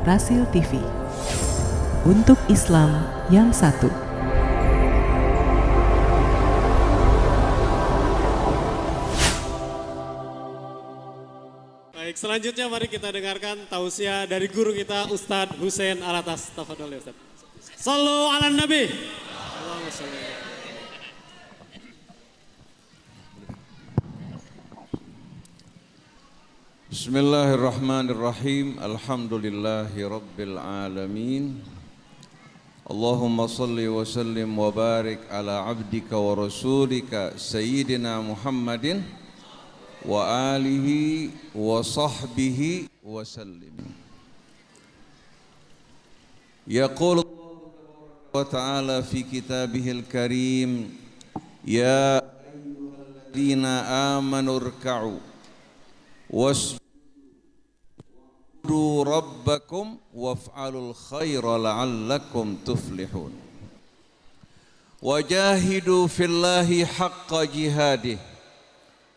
Rasil TV. Untuk Islam yang satu. Baik, selanjutnya mari kita dengarkan tausiah dari guru kita Ustadz Hussein Alatas. Tafadhol ya Ustadz. Sallu ala Nabi. Allahumma shalli. Bismillahirrahmanirrahim. Alhamdulillahi rabbil alamin. Allahumma salli wa sallim wa barik ala abdika wa rasulika Sayyidina Muhammadin wa alihi wa sahbihi wa sallim. Yaqul Allah ta'ala fi kitabihil karim, ya ayyuhalladzina amanu rka'u wasjudu rabbakum waf'alul khaira la'allakum tuflihun. Wajahidu fillahi haqqa jihadih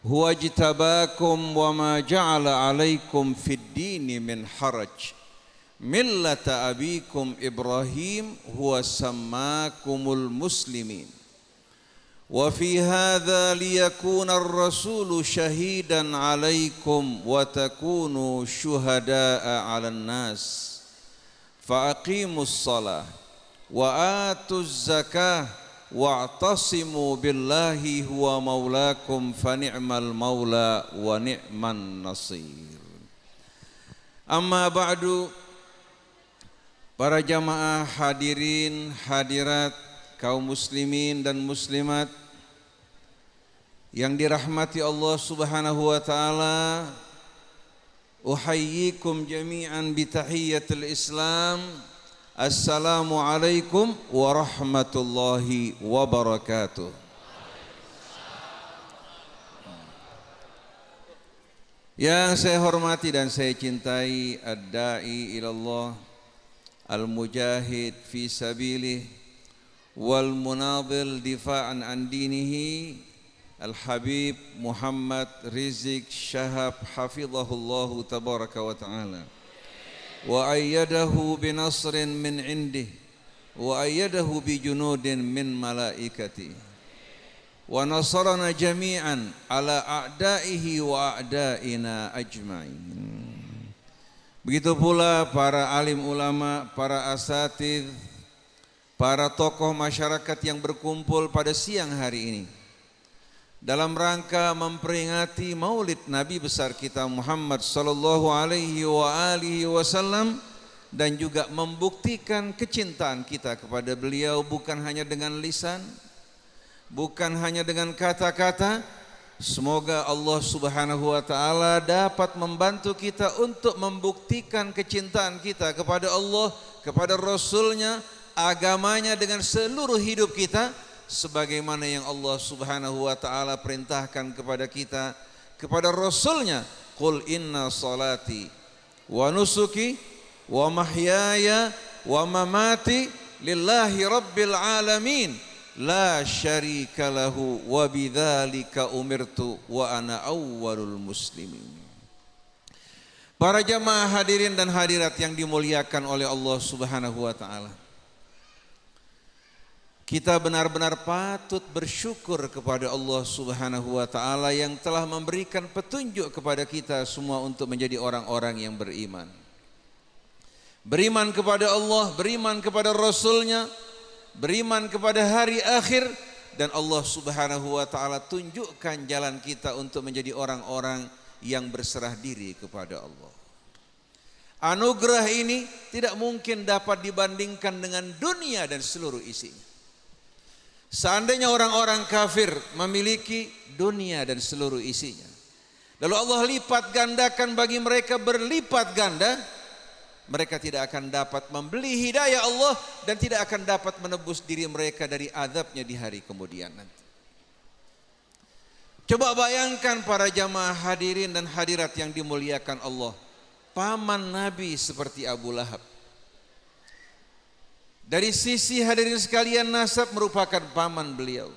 huwa jtabakum wa ma ja'ala alaikum fid dini min haraj millata abikum Ibrahim huwa sammakumul muslimin. وفي هذا ليكون الرسول شهيدا عليكم وتكونوا شهداء على الناس فأقيموا الصلاة وآتوا الزكاة واعتصموا بالله هو مولاكم فنعم المولى ونعم النصير. أما بعد, para jamaah hadirin hadirat, kaum muslimin dan muslimat yang dirahmati Allah Subhanahu wa taala, uhayyikum jami'an bi tahiyyatil Islam. Assalamu alaikum warahmatullahi wabarakatuh. Yang saya hormati dan saya cintai ad-da'i ilallah, al-mujahid fi sabilih wal munadhil difa'an an dinihi, Al-Habib Muhammad Rizik Syahab hafizahullahu tabaraka wa ta'ala wa ayyadahu binasrin min indih wa ayyadahu bijunudin min malaikati wa nasarana jami'an ala a'daihi wa a'daina ajma'in. Begitu pula para alim ulama, para asatidz, para tokoh masyarakat yang berkumpul pada siang hari ini dalam rangka memperingati Maulid Nabi besar kita Muhammad sallallahu alaihi wasallam dan juga membuktikan kecintaan kita kepada beliau bukan hanya dengan lisan, bukan hanya dengan kata-kata. Semoga Allah Subhanahu wa taala dapat membantu kita untuk membuktikan kecintaan kita kepada Allah, kepada Rasul-Nya, agamanya dengan seluruh hidup kita, sebagaimana yang Allah Subhanahu wa taala perintahkan kepada kita, kepada Rasul-Nya, qul inna salati wa nusuki wa mahyaya wa mamati lillahi rabbil alamin la syarika lahu wa bidzalika umirtu wa ana awwalul muslimin. Para jamaah hadirin dan hadirat yang dimuliakan oleh Allah Subhanahu wa taala, kita benar-benar patut bersyukur kepada Allah Subhanahu wa taala yang telah memberikan petunjuk kepada kita semua untuk menjadi orang-orang yang beriman. Beriman kepada Allah, beriman kepada Rasul-Nya, beriman kepada hari akhir, dan Allah Subhanahu wa taala tunjukkan jalan kita untuk menjadi orang-orang yang berserah diri kepada Allah. Anugerah ini tidak mungkin dapat dibandingkan dengan dunia dan seluruh isinya. Seandainya orang-orang kafir memiliki dunia dan seluruh isinya, lalu Allah lipat gandakan bagi mereka berlipat ganda, mereka tidak akan dapat membeli hidayah Allah dan tidak akan dapat menebus diri mereka dari azabnya di hari kemudian nanti. Coba bayangkan para jamaah hadirin dan hadirat yang dimuliakan Allah, paman Nabi seperti Abu Lahab. Dari sisi hadirin sekalian, nasab merupakan paman beliau.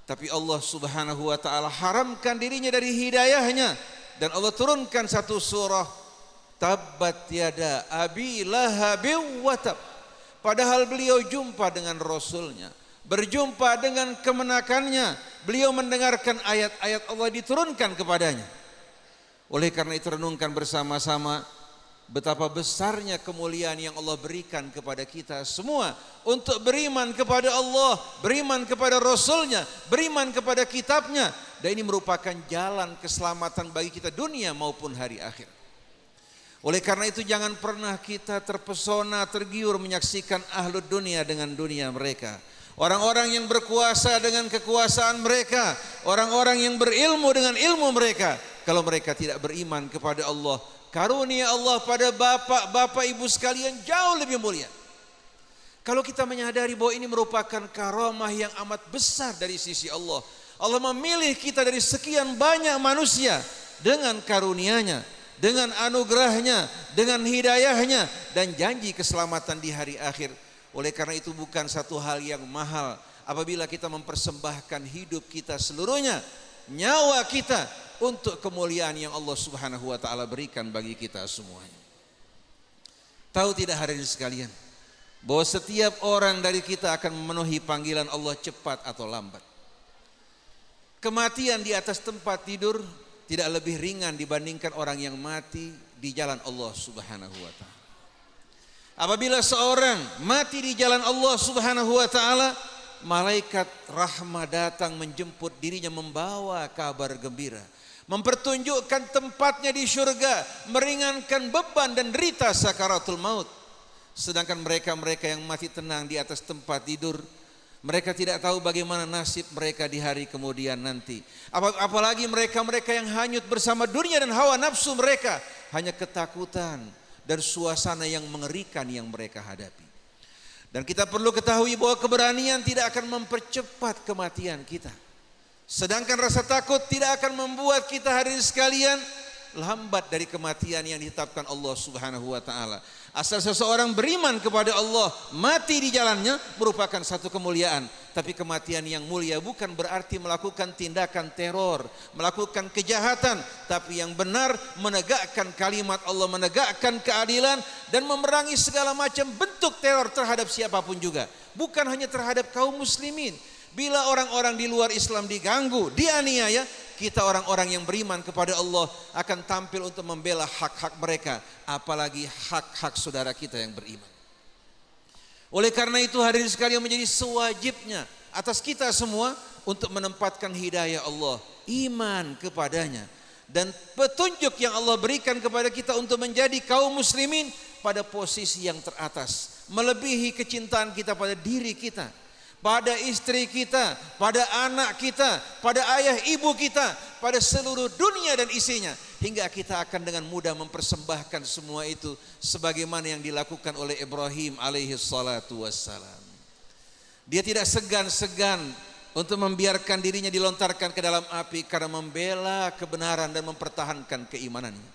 Tapi Allah Subhanahu wa taala haramkan dirinya dari hidayahnya, dan Allah turunkan satu surah tabbat yada abi lahabin wa tab. Padahal beliau jumpa dengan Rasulnya, berjumpa dengan kemenakannya, beliau mendengarkan ayat-ayat Allah diturunkan kepadanya. Oleh karena itu renungkan bersama-sama betapa besarnya kemuliaan yang Allah berikan kepada kita semua untuk beriman kepada Allah, beriman kepada Rasulnya, beriman kepada kitabnya. Dan ini merupakan jalan keselamatan bagi kita dunia maupun hari akhir. Oleh karena itu jangan pernah kita terpesona, tergiur menyaksikan ahlud dunia dengan dunia mereka. Orang-orang yang berkuasa dengan kekuasaan mereka, orang-orang yang berilmu dengan ilmu mereka. Kalau mereka tidak beriman kepada Allah, karunia Allah pada bapak-bapak ibu sekalian jauh lebih mulia. Kalau kita menyadari bahwa ini merupakan karamah yang amat besar dari sisi Allah. Allah memilih kita dari sekian banyak manusia dengan karunia-Nya, dengan anugerahnya, dengan hidayahnya, dan janji keselamatan di hari akhir. Oleh karena itu bukan satu hal yang mahal apabila kita mempersembahkan hidup kita seluruhnya, nyawa kita untuk kemuliaan yang Allah Subhanahu wa taala berikan bagi kita semuanya. Tahu tidak hadirin sekalian, bahwa setiap orang dari kita akan memenuhi panggilan Allah cepat atau lambat. Kematian di atas tempat tidur tidak lebih ringan dibandingkan orang yang mati di jalan Allah Subhanahu wa taala. Apabila seorang mati di jalan Allah Subhanahu wa taala, malaikat rahmah datang menjemput dirinya membawa kabar gembira, mempertunjukkan tempatnya di surga, meringankan beban dan derita sakaratul maut. Sedangkan mereka-mereka yang mati tenang di atas tempat tidur, mereka tidak tahu bagaimana nasib mereka di hari kemudian nanti. Apalagi mereka-mereka yang hanyut bersama dunia dan hawa nafsu mereka, hanya ketakutan dan suasana yang mengerikan yang mereka hadapi. Dan kita perlu ketahui bahwa keberanian tidak akan mempercepat kematian kita. Sedangkan rasa takut tidak akan membuat kita hadirin sekalian lambat dari kematian yang ditetapkan Allah Subhanahu wa taala. Asal seseorang beriman kepada Allah, mati di jalannya merupakan satu kemuliaan. Tapi kematian yang mulia bukan berarti melakukan tindakan teror, melakukan kejahatan, tapi yang benar menegakkan kalimat Allah, menegakkan keadilan dan memerangi segala macam bentuk teror terhadap siapapun juga. Bukan hanya terhadap kaum muslimin. Bila orang-orang di luar Islam diganggu, dianiaya, kita orang-orang yang beriman kepada Allah akan tampil untuk membela hak-hak mereka, apalagi hak-hak saudara kita yang beriman. Oleh karena itu hadirin sekalian, menjadi sewajibnya atas kita semua untuk menempatkan hidayah Allah, iman kepadanya, dan petunjuk yang Allah berikan kepada kita untuk menjadi kaum muslimin pada posisi yang teratas, melebihi kecintaan kita pada diri kita, pada istri kita, pada anak kita, pada ayah ibu kita, pada seluruh dunia dan isinya, hingga kita akan dengan mudah mempersembahkan semua itu sebagaimana yang dilakukan oleh Ibrahim alaihi salatu wassalam. Dia tidak segan-segan untuk membiarkan dirinya dilontarkan ke dalam api karena membela kebenaran dan mempertahankan keimanannya.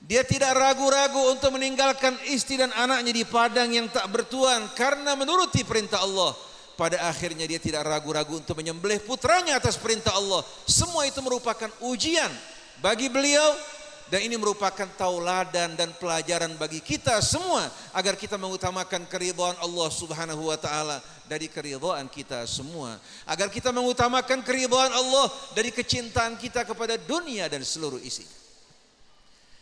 Dia tidak ragu-ragu untuk meninggalkan istri dan anaknya di padang yang tak bertuan karena menuruti perintah Allah. Pada akhirnya dia tidak ragu-ragu untuk menyembelih putranya atas perintah Allah. Semua itu merupakan ujian bagi beliau, dan ini merupakan tauladan dan pelajaran bagi kita semua agar kita mengutamakan keridhaan Allah Subhanahu wa taala dari keridhaan kita semua, agar kita mengutamakan keridhaan Allah dari kecintaan kita kepada dunia dan seluruh isi.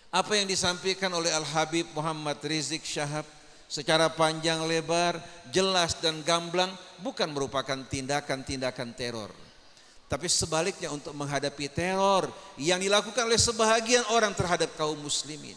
Apa yang disampaikan oleh Al-Habib Muhammad Rizik Syahab secara panjang lebar, jelas dan gamblang bukan merupakan tindakan-tindakan teror. Tapi sebaliknya untuk menghadapi teror yang dilakukan oleh sebahagian orang terhadap kaum muslimin.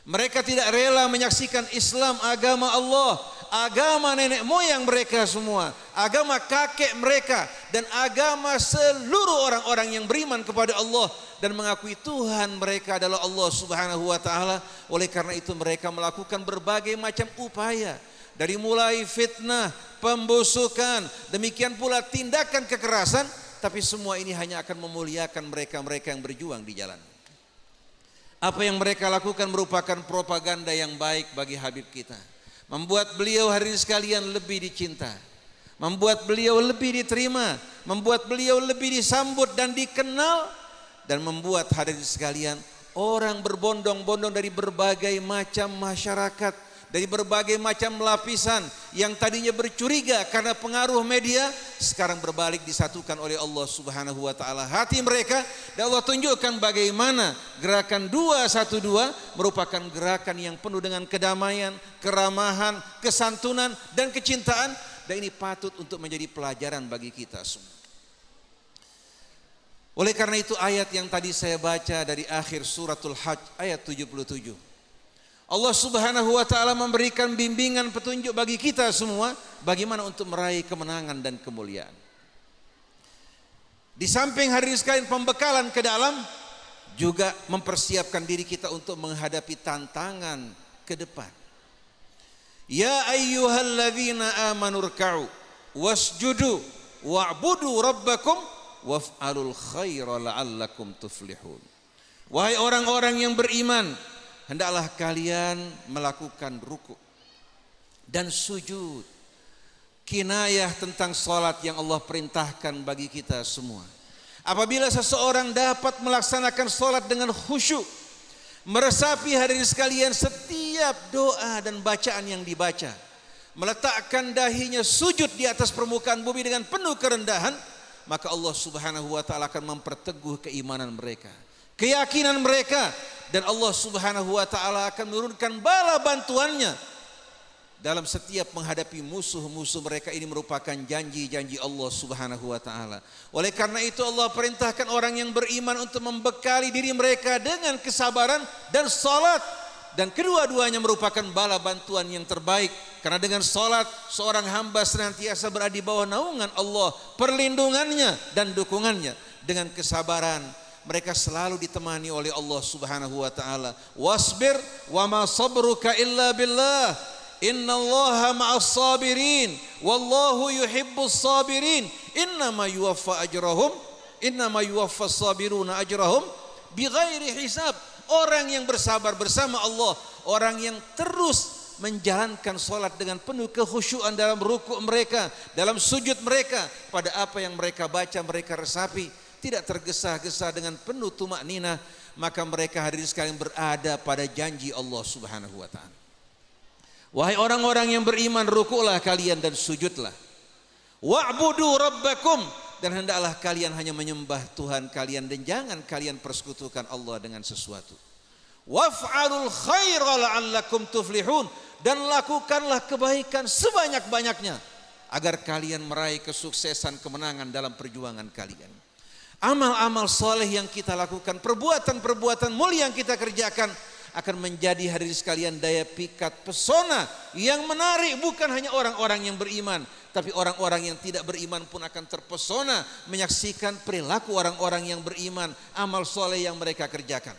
Mereka tidak rela menyaksikan Islam, agama Allah, agama nenek moyang mereka semua, agama kakek mereka, dan agama seluruh orang-orang yang beriman kepada Allah dan mengakui Tuhan mereka adalah Allah Subhanahu wa taala. Oleh karena itu mereka melakukan berbagai macam upaya, dari mulai fitnah, pembusukan, demikian pula tindakan kekerasan, tapi semua ini hanya akan memuliakan mereka-mereka yang berjuang di jalan. Apa yang mereka lakukan merupakan propaganda yang baik bagi Habib kita, membuat beliau hari ini sekalian lebih dicinta, membuat beliau lebih diterima, membuat beliau lebih disambut dan dikenal, dan membuat hadirin sekalian orang berbondong-bondong dari berbagai macam masyarakat, dari berbagai macam lapisan yang tadinya bercuriga karena pengaruh media, sekarang berbalik disatukan oleh Allah Subhanahu wa taala hati mereka, dan Allah tunjukkan bagaimana gerakan 212 merupakan gerakan yang penuh dengan kedamaian, keramahan, kesantunan dan kecintaan, dan ini patut untuk menjadi pelajaran bagi kita semua. Oleh karena itu ayat yang tadi saya baca dari akhir suratul Hajj ayat 77. Allah Subhanahu wa taala memberikan bimbingan petunjuk bagi kita semua bagaimana untuk meraih kemenangan dan kemuliaan. Di samping hadirin sekalian pembekalan ke dalam, juga mempersiapkan diri kita untuk menghadapi tantangan ke depan. Ya ayyuhalladzina amanu rka'u wasjudu wa'budu rabbakum waf'alul khaira la'allakum tuflihun. Wahai orang-orang yang beriman, hendaklah kalian melakukan ruku dan sujud. Kinayah tentang salat yang Allah perintahkan bagi kita semua. Apabila seseorang dapat melaksanakan salat dengan khusyuk, meresapi hadirin sekalian setiap doa dan bacaan yang dibaca, meletakkan dahinya sujud di atas permukaan bumi dengan penuh kerendahan, maka Allah Subhanahu wa taala akan memperteguh keimanan mereka, keyakinan mereka, dan Allah Subhanahu wa taala akan menurunkan bala bantuannya dalam setiap menghadapi musuh-musuh mereka. Ini merupakan janji-janji Allah Subhanahu wa taala. Oleh karena itu Allah perintahkan orang yang beriman untuk membekali diri mereka dengan kesabaran dan salat, dan kedua-duanya merupakan bala bantuan yang terbaik. Karena dengan salat seorang hamba senantiasa berada di bawah naungan Allah, perlindungannya dan dukungannya. Dengan kesabaran mereka selalu ditemani oleh Allah Subhanahu wa taala. Wasbir wa ma sabruka illa billah. Innallaha ma'as sabirin wallahu yuhibbus sabirin. Innama yuwaffas sabiruna ajrahum bighairi hisab. Orang yang bersabar bersama Allah, orang yang terus menjalankan salat dengan penuh kekhusyuan dalam rukuk mereka, dalam sujud mereka, pada apa yang mereka baca mereka resapi, tidak tergesa-gesa, dengan penuh tumakninah, maka mereka hadirin sekalian berada pada janji Allah Subhanahu wa taala. Wahai orang-orang yang beriman, rukuklah kalian dan sujudlah. Wa'budu rabbakum, dan hendaklah kalian hanya menyembah Tuhan kalian dan jangan kalian persekutukan Allah dengan sesuatu. Waf'alul khaira la'allakum tuflihun, dan lakukanlah kebaikan sebanyak-banyaknya agar kalian meraih kesuksesan, kemenangan dalam perjuangan kalian. Amal-amal soleh yang kita lakukan, perbuatan-perbuatan mulia yang kita kerjakan akan menjadi hadirin sekalian daya pikat pesona yang menarik bukan hanya orang-orang yang beriman, tapi orang-orang yang tidak beriman pun akan terpesona menyaksikan perilaku orang-orang yang beriman, amal soleh yang mereka kerjakan.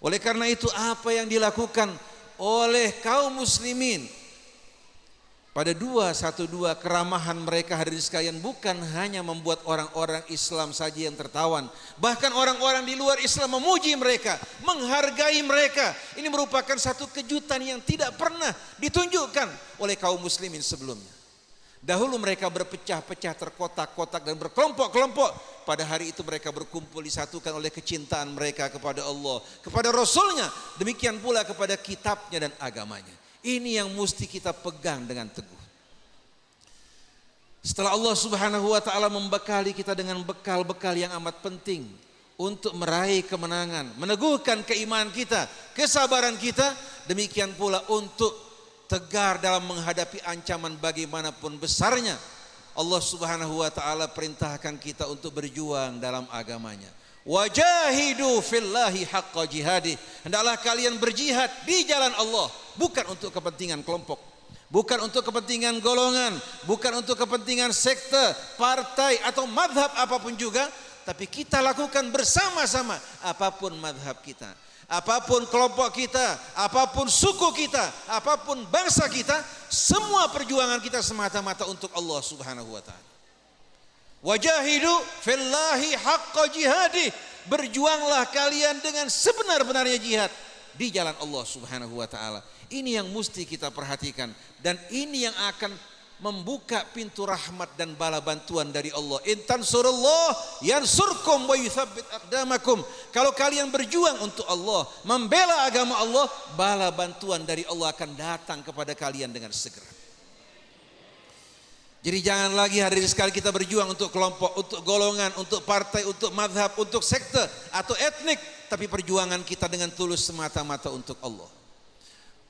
Oleh karena itu apa yang dilakukan oleh kaum muslimin pada 212, keramahan mereka hadirin sekalian bukan hanya membuat orang-orang Islam saja yang tertawan, bahkan orang-orang di luar Islam memuji mereka, menghargai mereka. Ini merupakan satu kejutan yang tidak pernah ditunjukkan oleh kaum muslimin sebelumnya. Dahulu mereka berpecah-pecah, terkotak-kotak dan berkelompok-kelompok. Pada hari itu mereka berkumpul, disatukan oleh kecintaan mereka kepada Allah, kepada Rasulnya, demikian pula kepada kitabnya dan agamanya. Ini yang mesti kita pegang dengan teguh. Setelah Allah Subhanahu wa taala membekali kita dengan bekal-bekal yang amat penting untuk meraih kemenangan, meneguhkan keimanan kita, kesabaran kita, demikian pula untuk tegar dalam menghadapi ancaman bagaimanapun besarnya, Allah Subhanahu wa taala perintahkan kita untuk berjuang dalam agamanya. Wajahidu fillahi haqqa jihadi. Hendaklah kalian berjihad di jalan Allah, bukan untuk kepentingan kelompok, bukan untuk kepentingan golongan, bukan untuk kepentingan sekte, partai atau madhab apapun juga, tapi kita lakukan bersama-sama. Apapun madhab kita, apapun kelompok kita, apapun suku kita, apapun bangsa kita, semua perjuangan kita semata-mata untuk Allah Subhanahu wa taala. Wajahidu fillahi haqqa jihadi. Berjuanglah kalian dengan sebenar-benarnya jihad di jalan Allah Subhanahu wa taala. Ini yang mesti kita perhatikan, dan ini yang akan membuka pintu rahmat dan bala bantuan dari Allah. In tansurullah yansurkum wa yuthabbit aqdamakum. Kalau kalian berjuang untuk Allah, membela agama Allah, bala bantuan dari Allah akan datang kepada kalian dengan segera. Jadi jangan lagi hari ini sekali kita berjuang untuk kelompok, untuk golongan, untuk partai, untuk madhab, untuk sekte atau etnik, tapi perjuangan kita dengan tulus semata-mata untuk Allah.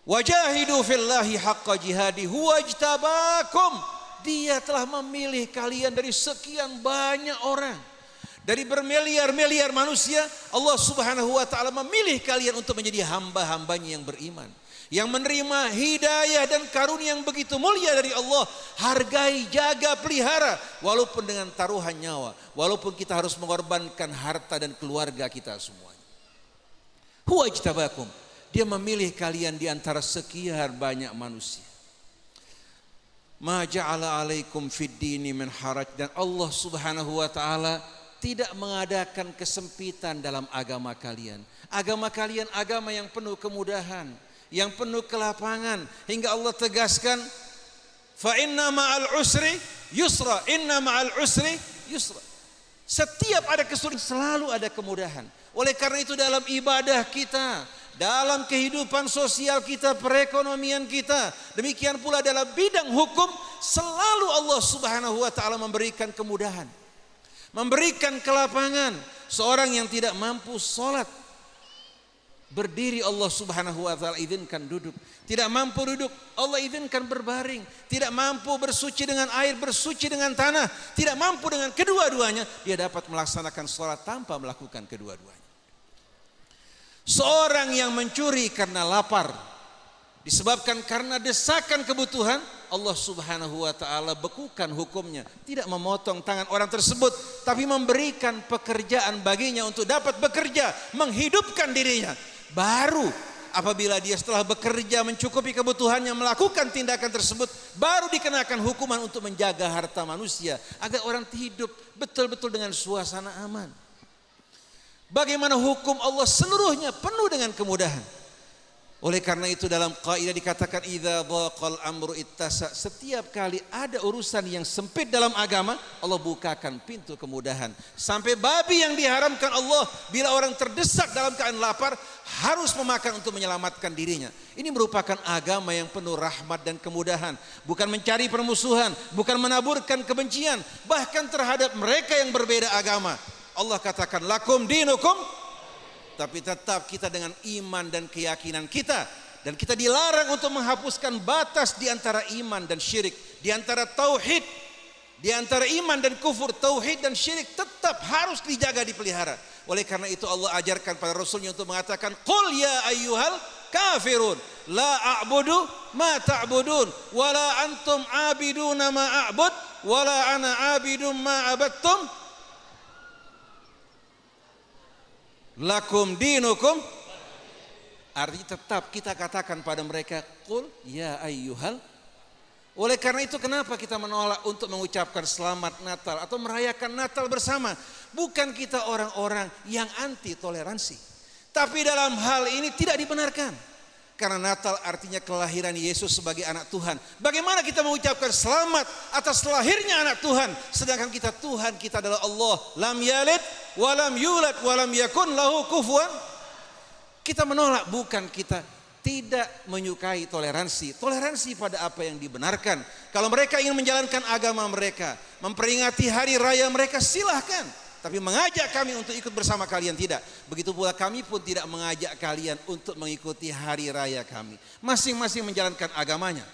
Wajahidu fillahi haqqa jihadi huwa ijtabakum. Dia telah memilih kalian dari sekian banyak orang. Dari bermiliar-miliar manusia, Allah Subhanahu wa taala memilih kalian untuk menjadi hamba-hambanya yang beriman, yang menerima hidayah dan karunia yang begitu mulia dari Allah. Hargai, jaga, pelihara, walaupun dengan taruhan nyawa, walaupun kita harus mengorbankan harta dan keluarga kita semuanya. Huwa ijtabakum. Dia memilih kalian di antara sekian banyak manusia. Ma ja'ala alaikum fid dini min haraj. Dan Allah Subhanahu wa taala tidak mengadakan kesempitan dalam agama kalian. Agama kalian agama yang penuh kemudahan, yang penuh kelapangan, hingga Allah tegaskan fa inna ma'al usri yusra, inna ma'al usri yusra. Setiap ada kesulitan selalu ada kemudahan. Oleh karena itu dalam ibadah kita, dalam kehidupan sosial kita, perekonomian kita, demikian pula dalam bidang hukum, selalu Allah Subhanahu wa taala memberikan kemudahan, memberikan kelapangan. Seorang yang tidak mampu sholat, berdiri Allah Subhanahu wa taala izinkan duduk. Tidak mampu duduk, Allah izinkan berbaring. Tidak mampu bersuci dengan air, bersuci dengan tanah. Tidak mampu dengan kedua-duanya, dia dapat melaksanakan sholat tanpa melakukan kedua-duanya. Seorang yang mencuri karena lapar, disebabkan karena desakan kebutuhan, Allah Subhanahu wa taala bekukan hukumnya, tidak memotong tangan orang tersebut, tapi memberikan pekerjaan baginya untuk dapat bekerja, menghidupkan dirinya. Baru apabila dia setelah bekerja mencukupi kebutuhannya melakukan tindakan tersebut, baru dikenakan hukuman untuk menjaga harta manusia agar orang hidup betul-betul dengan suasana aman. Bagaimana hukum Allah seluruhnya penuh dengan kemudahan. Oleh karena itu dalam kaidah dikatakan idza dhaqal amru ittasa. Setiap kali ada urusan yang sempit dalam agama, Allah bukakan pintu kemudahan. Sampai babi yang diharamkan Allah, bila orang terdesak dalam keadaan lapar, harus memakan untuk menyelamatkan dirinya. Ini merupakan agama yang penuh rahmat dan kemudahan. Bukan mencari permusuhan, bukan menaburkan kebencian, bahkan terhadap mereka yang berbeda agama. Allah katakan lakum dinukum, tapi tetap kita dengan iman dan keyakinan kita, dan kita dilarang untuk menghapuskan batas di antara iman dan syirik, di antara tauhid, di antara iman dan kufur. Tauhid dan syirik tetap harus dijaga, dipelihara. Oleh karena itu Allah ajarkan pada Rasulnya untuk mengatakan qul ya ayyuhal kafirun la a'budu ma ta'budun wala antum abiduna ma a'bud wala ana abidum ma abattum lakum dinukum. Artinya tetap kita katakan pada mereka qul ya ayyuhal. Oleh karena itu kenapa kita menolak untuk mengucapkan selamat Natal atau merayakan Natal bersama? Bukan kita orang-orang yang anti toleransi, tapi dalam hal ini tidak dibenarkan. Karena Natal artinya kelahiran Yesus sebagai anak Tuhan. Bagaimana kita mengucapkan selamat atas lahirnya anak Tuhan, sedangkan kita Tuhan kita adalah Allah, lam yalid walam yulad walam yakun lahu kufuwan. Kita menolak, bukan kita tidak menyukai toleransi. Toleransi pada apa yang dibenarkan. Kalau mereka ingin menjalankan agama mereka, memperingati hari raya mereka, silahkan. Tapi mengajak kami untuk ikut bersama kalian, tidak. Begitu pula kami pun tidak mengajak kalian untuk mengikuti hari raya kami. Masing-masing menjalankan agamanya.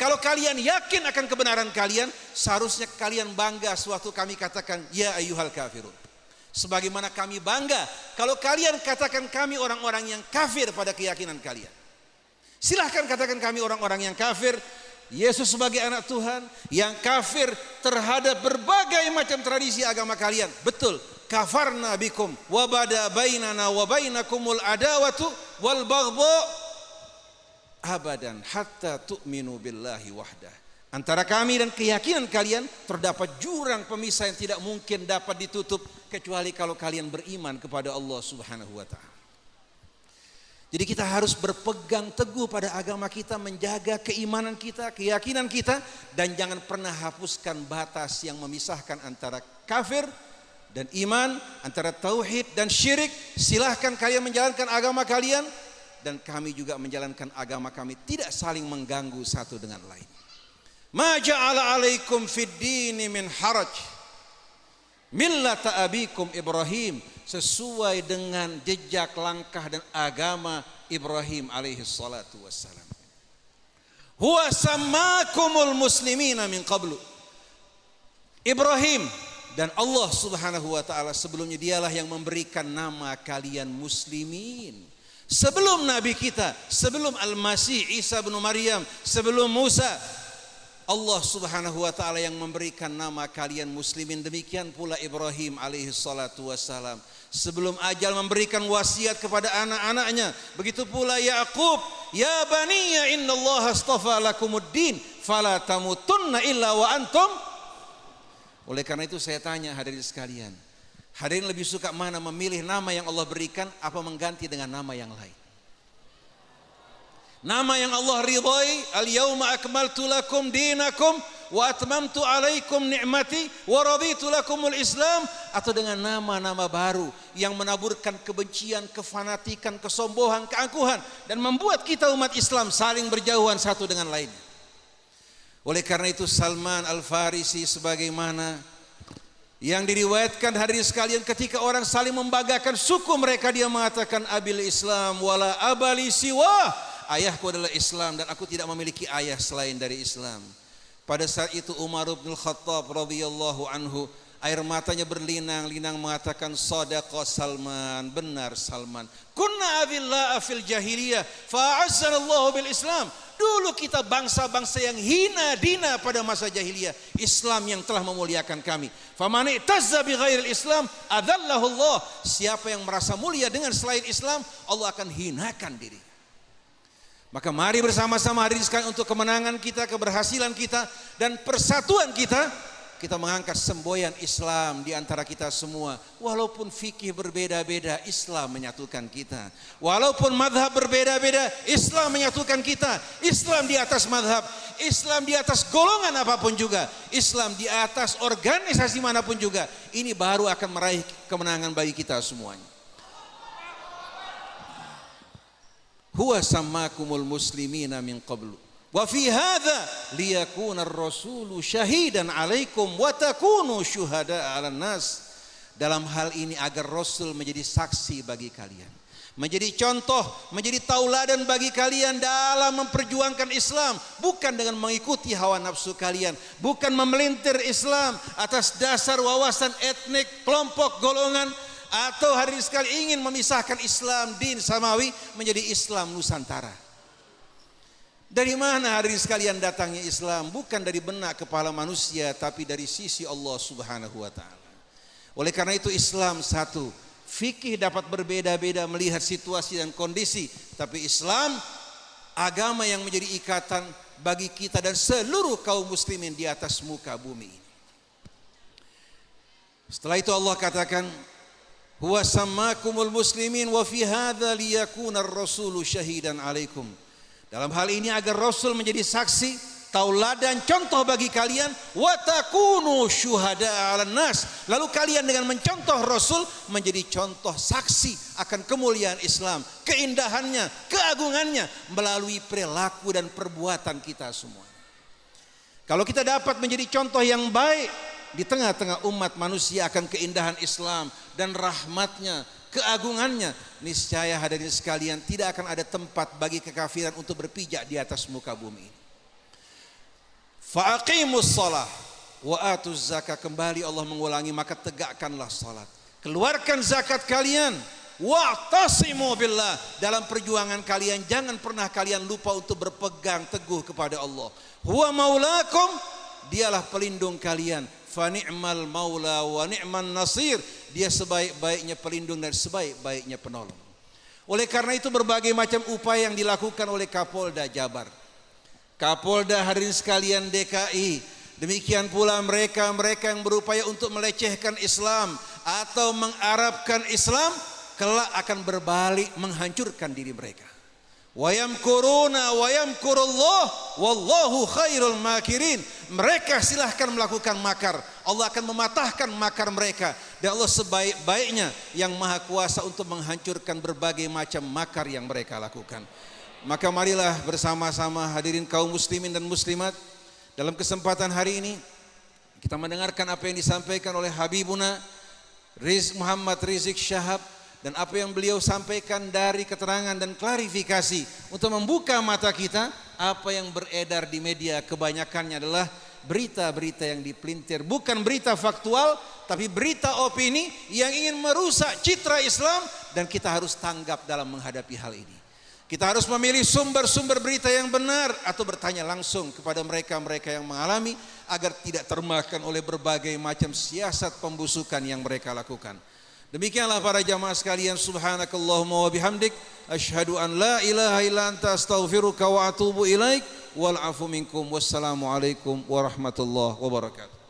Kalau kalian yakin akan kebenaran kalian, seharusnya kalian bangga sewaktu kami katakan ya ayyuhal kafirun. Sebagaimana kami bangga kalau kalian katakan kami orang-orang yang kafir pada keyakinan kalian. Silahkan katakan kami orang-orang yang kafir, Yesus sebagai anak Tuhan, yang kafir terhadap berbagai macam tradisi agama kalian. Betul, kafarna bikum wa bada bainana wa bainakumul adawatu wal baghdha abadan hatta tu'minu billahi wahdah. Antara kami dan keyakinan kalian terdapat jurang pemisah yang tidak mungkin dapat ditutup kecuali kalau kalian beriman kepada Allah Subhanahu wa taala. Jadi kita harus berpegang teguh pada agama kita, menjaga keimanan kita, keyakinan kita, dan jangan pernah hapuskan batas yang memisahkan antara kafir dan iman, antara tauhid dan syirik. Silahkan kalian menjalankan agama kalian dan kami juga menjalankan agama kami, tidak saling mengganggu satu dengan lain. Ma ja'ala alaikum fid dini min haraj millata abikum Ibrahim, sesuai dengan jejak langkah dan agama Ibrahim alaihi salatu wassalam. Huwa sammakumul muslimina min qablu. Ibrahim dan Allah subhanahu wa ta'ala sebelumnya dialah yang memberikan nama kalian muslimin. Sebelum Nabi kita, sebelum Al-Masih Isa bin Maryam, sebelum Musa, Allah subhanahu wa ta'ala yang memberikan nama kalian muslimin. Demikian pula Ibrahim alaihi salatu wassalam, sebelum ajal memberikan wasiat kepada anak-anaknya. Begitu pula Yaqub, ya baniya innallaha astafa lakumuddin fala tamutunna illa wa antum. Oleh karena itu saya tanya hadirin sekalian, hadirin lebih suka mana, memilih nama yang Allah berikan apa mengganti dengan nama yang lain? Nama yang Allah ridhai, al-yauma akmaltu lakum dinakum wa atmamtu alaikum ni'mati wa raditu lakumul Islam, atau dengan nama-nama baru yang menaburkan kebencian, kefanatikan, kesombongan, keangkuhan, dan membuat kita umat Islam saling berjauhan satu dengan lain. Oleh karena itu Salman Al-Farisi sebagaimana yang diriwayatkan hadirin sekalian, ketika orang saling membanggakan suku mereka, dia mengatakan abil Islam wala abali siwa, ayahku adalah Islam dan aku tidak memiliki ayah selain dari Islam. Pada saat itu Umar bin Khattab radhiyallahu anhu, air matanya berlinang-linang mengatakan, sadaqa Salman, benar Salman. Kunna abillah fil jahiliyah fa'azzanallahu bil Islam. Dulu kita bangsa-bangsa yang hina dina pada masa jahiliyah, Islam yang telah memuliakan kami. Faman i'tazza bi ghairil Islam adallahu Allah. Siapa yang merasa mulia dengan selain Islam, Allah akan hinakan diri. Maka mari bersama-sama hadirin sekalian untuk kemenangan kita, keberhasilan kita, dan persatuan kita, kita mengangkat semboyan Islam di antara kita semua. Walaupun fikih berbeda-beda, Islam menyatukan kita. Walaupun madhab berbeda-beda, Islam menyatukan kita. Islam di atas madhab, Islam di atas golongan apapun juga, Islam di atas organisasi manapun juga. Ini baru akan meraih kemenangan bagi kita semuanya. Huwa sammakumul muslimina min qablu wa fi hadza liyakuna ar-rasulu syahidan 'alaikum wa takunu syuhada'a 'alan nas. Dalam hal ini agar Rasul menjadi saksi bagi kalian, menjadi contoh, menjadi tauladan bagi kalian dalam memperjuangkan Islam, bukan dengan mengikuti hawa nafsu kalian, bukan memelintir Islam atas dasar wawasan etnik, kelompok, golongan, atau hadirin sekalian ingin memisahkan Islam din samawi menjadi Islam Nusantara. Dari mana hadirin sekalian datangnya Islam? Bukan dari benak kepala manusia, tapi dari sisi Allah subhanahu wa ta'ala. Oleh karena itu Islam satu. Fikih dapat berbeda-beda melihat situasi dan kondisi, tapi Islam agama yang menjadi ikatan bagi kita dan seluruh kaum muslimin di atas muka bumi. Setelah itu Allah katakan, huwa sammakumul muslimin wa fi hadza liyakuna ar-rasulu syahidan 'alaikum. Dalam hal ini agar Rasul menjadi saksi, tauladan, contoh bagi kalian, wa takunu syuhada'a 'alan nas. Lalu kalian dengan mencontoh Rasul menjadi contoh saksi akan kemuliaan Islam, keindahannya, keagungannya melalui perilaku dan perbuatan kita semua. Kalau kita dapat menjadi contoh yang baik di tengah-tengah umat manusia akan keindahan Islam dan rahmatnya, keagungannya, niscaya hadirin sekalian tidak akan ada tempat bagi kekafiran untuk berpijak di atas muka bumi. Faqimus shalah wa atuz zakat, kembali Allah mengulangi, maka tegakkanlah salat, keluarkan zakat kalian, wa'tasimu billah, dalam perjuangan kalian jangan pernah kalian lupa untuk berpegang teguh kepada Allah. Huwa maulakum, dialah pelindung kalian. Fa ni'mal maula wa ni'man nasir, dia sebaik-baiknya pelindung dan sebaik-baiknya penolong. Oleh karena itu berbagai macam upaya yang dilakukan oleh Kapolda Jabar, Kapolda hadirin sekalian DKI, demikian pula mereka yang berupaya untuk melecehkan Islam atau mengarabkan Islam, kelak akan berbalik menghancurkan diri mereka. Wa yamkuruna wa yamkurullah wallahu khairul makirin. Mereka silahkan melakukan makar, Allah akan mematahkan makar mereka, dan Allah sebaik-baiknya yang maha kuasa untuk menghancurkan berbagai macam makar yang mereka lakukan. Maka marilah bersama-sama hadirin kaum muslimin dan muslimat, dalam kesempatan hari ini kita mendengarkan apa yang disampaikan oleh Habibuna Muhammad Rizik Syihab, dan apa yang beliau sampaikan dari keterangan dan klarifikasi untuk membuka mata kita. Apa yang beredar di media kebanyakannya adalah berita-berita yang dipelintir, bukan berita faktual, tapi berita opini yang ingin merusak citra Islam, dan kita harus tanggap dalam menghadapi hal ini. Kita harus memilih sumber-sumber berita yang benar atau bertanya langsung kepada mereka-mereka yang mengalami, agar tidak termakan oleh berbagai macam siasat pembusukan yang mereka lakukan. Demikianlah para jamaah sekalian, subhanakallahumma wa bihamdik, asyhadu an la ilaha illa anta astaghfiruka wa atubu ilaik, wal afu minkum, wassalamu alaikum warahmatullahi wabarakatuh.